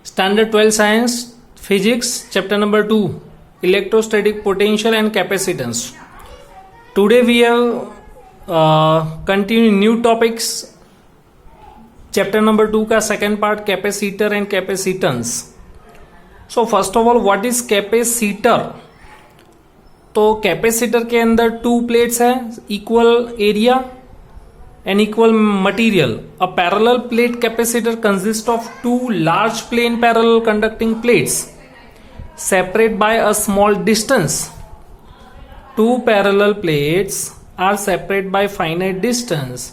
Standard 12 Science, Physics, Chapter number 2, Electrostatic Potential and Capacitance. Today we have continued new topics. Chapter number 2 का second part, Capacitor and Capacitance. So first of all, what is Capacitor? तो capacitor के अंदर to plates है, equal area and equal material. A parallel plate capacitor consists of two large plane parallel conducting plates separate by a small distance. Two parallel plates are separated by finite distance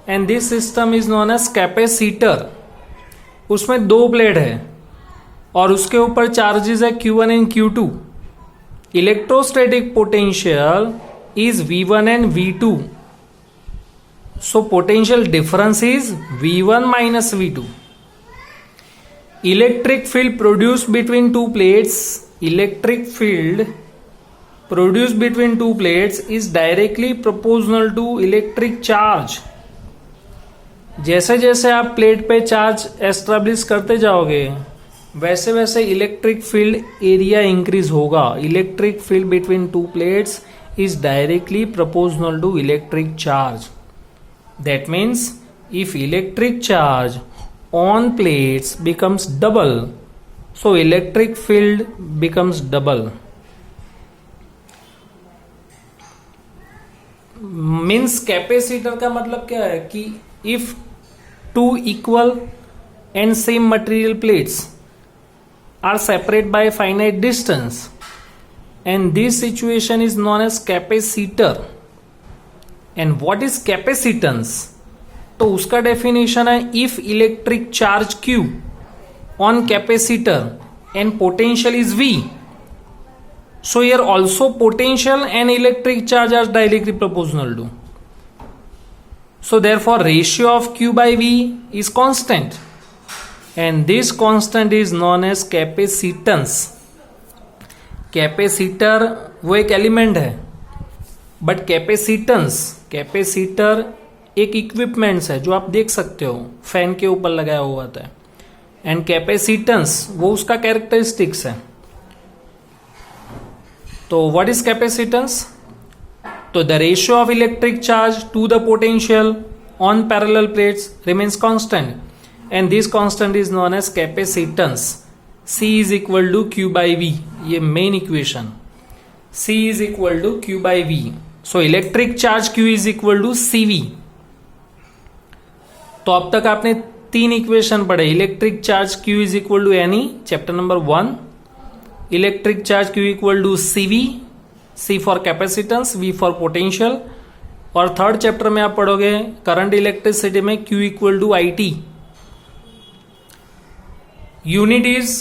and this system is known as capacitor. उसमें दो plate है और उसके ऊपर charges है Q1 and Q2. Electrostatic potential is V1 and V2. So potential difference is V1 minus V2. Electric field produced between two plates. Electric field produced between two plates is directly proportional to electric charge. जैसे जैसे आप plate पे charge establish करते जाओगे वैसे वैसे electric field area increase होगा. Electric field between two plates is directly proportional to electric charge. That means if electric charge on plates becomes double, so electric field becomes double. Means capacitor का मतलब क्या है कि if two equal and same material plates are separated by finite distance and this situation is known as capacitor. And what is capacitance? तो उसका definition है if electric charge Q on capacitor and potential is V. So here also potential and electric charge are directly proportional to. So therefore ratio of Q by V is constant. And this constant is known as capacitance. Capacitor वो एक element है but capacitor एक equipments है जो आप देख सकते हो फैन के ऊपर लगाया हुआ था. एंड कैपेसिटेंस वो उसका कैरेक्टरिस्टिक्स है. तो व्हाट इज कैपेसिटेंस? तो the ratio of electric charge to the potential on parallel plates remains constant and this constant is known as capacitance. C is equal to Q by V. ये main equation. C is equal to Q by V. So electric charge Q is equal to CV. तो अब तक आपने तीन equation पढ़े. Electric charge Q is equal to n e, chapter number 1. Electric charge Q equal to CV, C for capacitance, V for potential. और third chapter में आप पढ़ोगे करंट इलेक्ट्रिसिटी में Q equal to IT. Unit is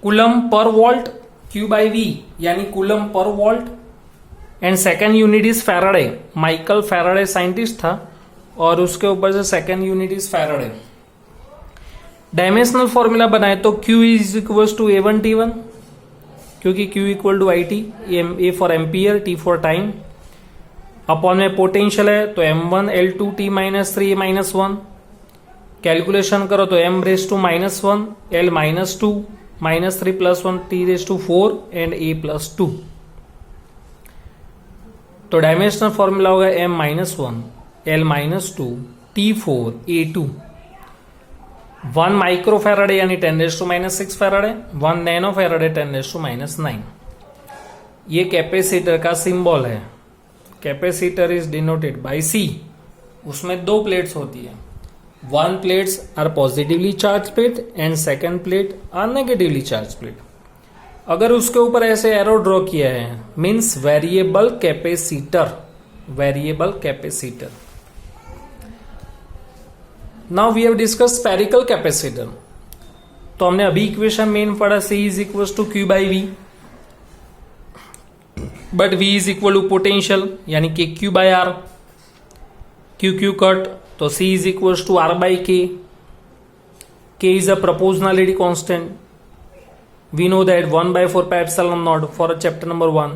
coulomb per volt, Q by V यानी coulomb per volt. And second unit is Faraday. Michael Faraday scientist था और उसके ऊपर से second unit is Faraday. Dimensional formula बनाए तो Q is equal to A1 T1 क्योंकि Q equal to IT, A for ampere, T for time. Upon में potential है तो M1 L2 T minus 3 minus 1. Calculation करो तो M raise to minus 1, L minus 2, minus 3 plus 1 T raise to 4 and A plus 2. तो dimensional formula होगा M minus 1, L minus 2, T4, A2. 1 micro farad यानी 10 raise to minus 6 farad, 1 nano farad 10 raise to minus 9. ये capacitor का symbol है. Capacitor is denoted by C. उसमें दो plates होती है. One plates are positively charged plate and second plate are negatively charged plate. अगर उसके ऊपर ऐसे एरो ड्रॉ किया है means variable capacitor. Now we have discuss spherical capacitor. तो हमने अभी इक्वेशन मेन पढ़ा C is equal to Q by V but V is equal to potential यानी कि Q by R. Q cut तो C is equals to R by K. K is a proportionality constant. We know that 1 by 4 pi epsilon naught for chapter number 1.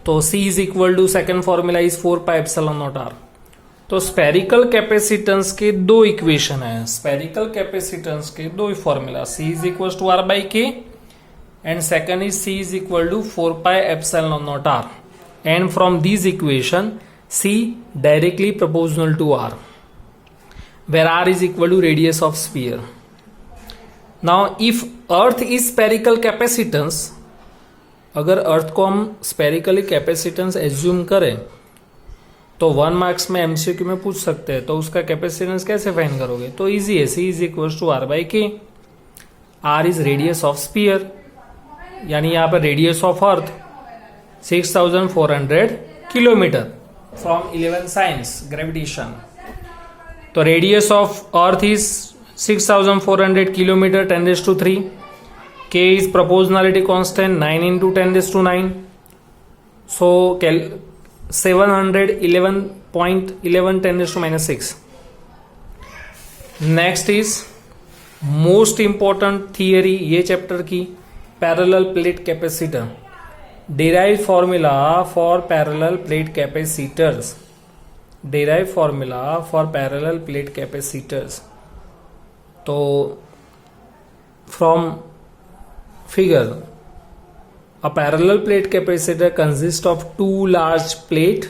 तो C is equal to second formula is 4 pi epsilon naught R. तो spherical capacitance के दो equation है, spherical capacitance के दो formula, C is equal to R by K and second is C is equal to 4 pi epsilon naught R, and from this equation C directly proportional to R, where R is equal to radius of sphere. Now if earth is spherical capacitance, अगर अर्थ को हम spherically capacitance assume करें तो 1 marks में MCQ में पूछ सकते हैं, तो उसका कैपेसिटेंस कैसे फाइंड करोगे? तो इजी है, C is equal to R by K, R is radius of sphere, यानी यहाँ पर radius of earth 6400 kilometre from 11 science gravitation. तो radius of earth is 6400 kilometre 10⁻3. K is proportionality constant 9 into 10⁻9. So 711.11 10⁻⁻6. Next is most important theory ये chapter की, parallel plate capacitor. Derived formula for parallel plate capacitors. Derived formula for parallel plate capacitors. तो from figure, a parallel plate capacitor consists of two large plate,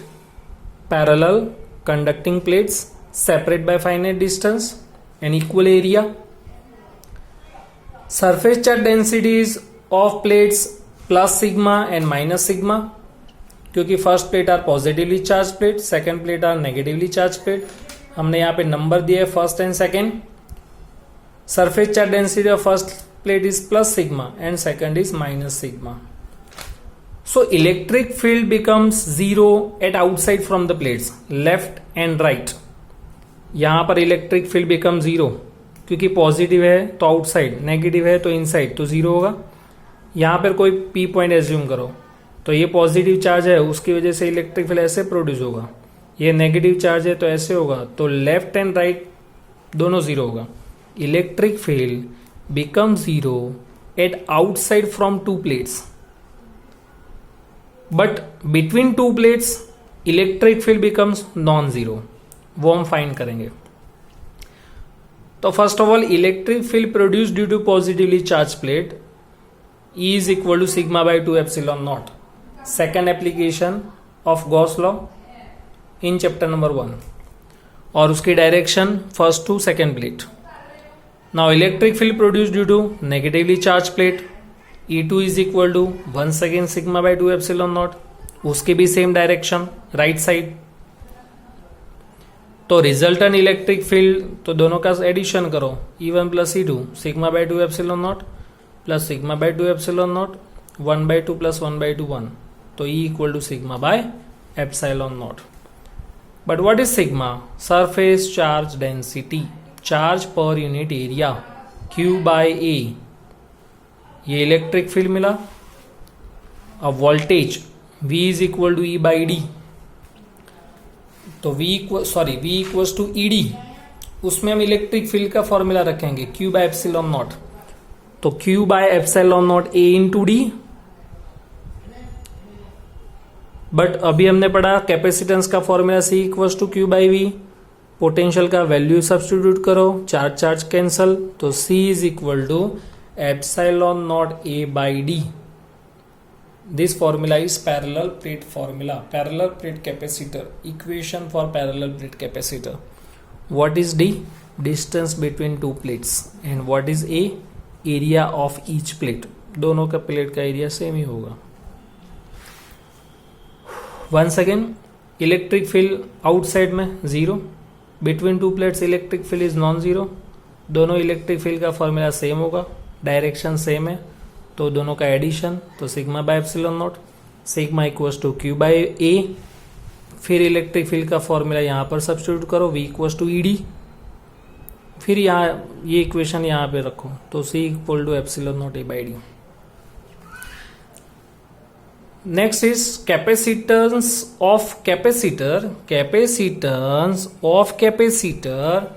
parallel conducting plates separate by finite distance and equal area. Surface charge densities of plates plus sigma and minus sigma, क्योंकि first plate are positively charge plate, second plate are negatively charge plate. हमने यहाँ पे number दिया है first and second. Surface charge density of first plate is plus sigma and second is minus sigma. So electric field becomes zero at outside from the plates, left and right. यहां पर electric field become zero, क्योंकि positive है तो outside, negative है तो inside, तो zero होगा. यहां पर कोई पी पॉइंट एज्यूम करो, तो ये पॉजिटिव चार्ज है, उसकी वजह से इलेक्ट्रिक फील्ड ऐसे प्रोड्यूस होगा. ये नेगेटिव चार्ज है तो ऐसे होगा, तो लेफ्ट एंड राइट दोनों जीरो होगा. Electric field become zero at outside from two plates, but between two plates electric field becomes non zero. वो हम फाइंड करेंगे. तो first of all electric field produce due to positively charge plate E is equal to sigma by 2 epsilon naught. Second application of Gauss law in chapter number 1. और उसकी direction first to second plate. Now electric field produce due to negatively charge plate, E2 is equal to 1 second sigma by 2 epsilon naught. उसकी भी same direction right side. तो resultant electric field, तो दोनों का addition करो, E1 plus E2 sigma by 2 epsilon naught plus sigma by 2 epsilon naught, 1/2 plus 1/2 1, तो E equal to sigma by epsilon naught. But what is sigma? Surface charge density, charge per unit area, Q by A. ये electric field मिला. अब voltage V is equal to E by D. तो V equal to ED, उसमें हम electric field का formula रखेंगे Q by epsilon naught. तो Q by epsilon naught A into D. But अभी हमने पढ़ा कैपेसिटेंस का formula C equal to Q by V. Potential का वैल्यू सब्स्टिट्यूट करो, चार्ज चार्ज कैंसल, तो C is equal to epsilon naught A by D. This formula is parallel plate formula, parallel plate capacitor, equation for parallel plate capacitor. What is D? Distance between two plates. And what is A? Area of each plate. दोनों का plate का area same ही होगा. Once again electric field outside में zero, between two plates electric field is non zero. दोनों electric field का formula same होगा, direction same है, तो दोनों का एडिशन, तो sigma by epsilon naught, sigma equals to Q by A. फिर इलेक्ट्रिक फील्ड का फॉर्मूला यहां पर सब्स्टिट्यूट करो, V इक्वल्स टू ED. फिर यहाँ ये इक्वेशन यहाँ पे रखो, तो C equal to epsilon naught A by D. Next is capacitance of capacitor. Capacitance of capacitor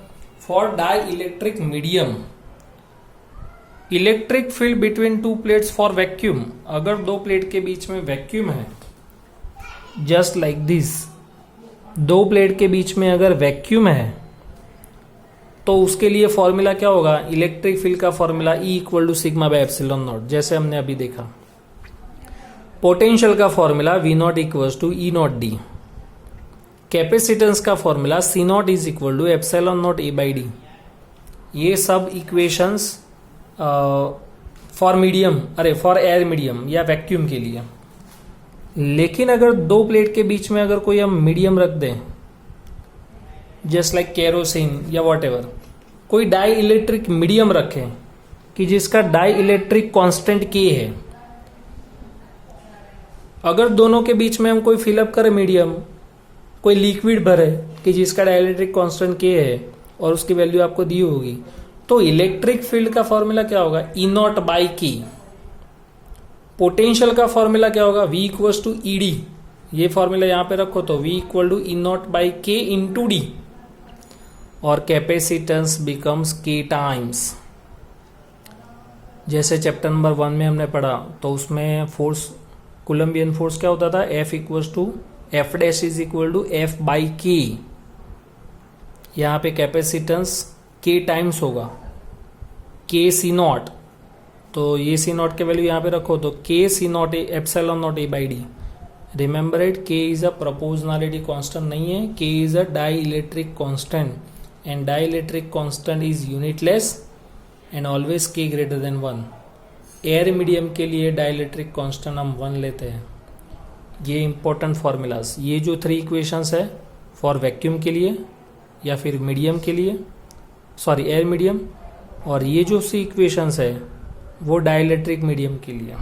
for dielectric medium. Electric field between two plates for vacuum. अगर दो plate के बीच में वैक्यूम है, जस्ट लाइक दिस, दो plate के बीच में अगर वैक्यूम है तो उसके लिए फॉर्मूला क्या होगा, इलेक्ट्रिक फील्ड का formula E equal to sigma by epsilon naught, जैसे हमने अभी देखा। पोटेंशियल का formula V naught equal to E naught D. Capacitance का formula C naught is equal to epsilon naught A by D. ये सब equations for air medium या vacuum के लिए। लेकिन अगर दो प्लेट के बीच में अगर कोई हम मीडियम रख दें, जस्ट लाइक केरोसिन या वॉट एवर, कोई डाई इलेक्ट्रिक मीडियम रखें कि जिसका डाई इलेक्ट्रिक कॉन्स्टेंट K है, अगर दोनों के बीच में हम कोई फिलअप करें मीडियम, कोई लिक्विड भरे कि जिसका डाई इलेक्ट्रिक कॉन्स्टेंट K है और उसकी वैल्यू आपको दी होगी, तो इलेक्ट्रिक फील्ड का फॉर्मूला क्या होगा, E naught by K। Potential का फॉर्मूला क्या होगा, V equal to E D. ये फॉर्मूला यहां पे रखो तो V equal to E naught by K into D. और कैपेसिटेंस बिकम्स K टाइम्स। जैसे चैप्टर नंबर 1 में हमने पढ़ा तो उसमें फोर्स, कोलम्बियन फोर्स क्या होता था, F equal to F dash is equal to F by K। यहाँ पे कैपेसिटेंस K टाइम्स होगा K C नॉट, तो ये C नॉट के वैल्यू यहाँ पे रखो तो K C naught epsilon naught A by D. Remember it, K is a proportionality constant नहीं है, K is a dielectric constant and dielectric constant is unitless and always K greater than 1। Air medium के लिए die electric constant हम 1 लेते हैं। ये important formulas, ये जो 3 इक्वेशंस है फॉर वैक्यूम के लिए या फिर मीडियम के लिए, सॉरी एयर मीडियम, और ये जो सी इक्वेशंस है वो डाई इलेक्ट्रिक मीडियम के लिए।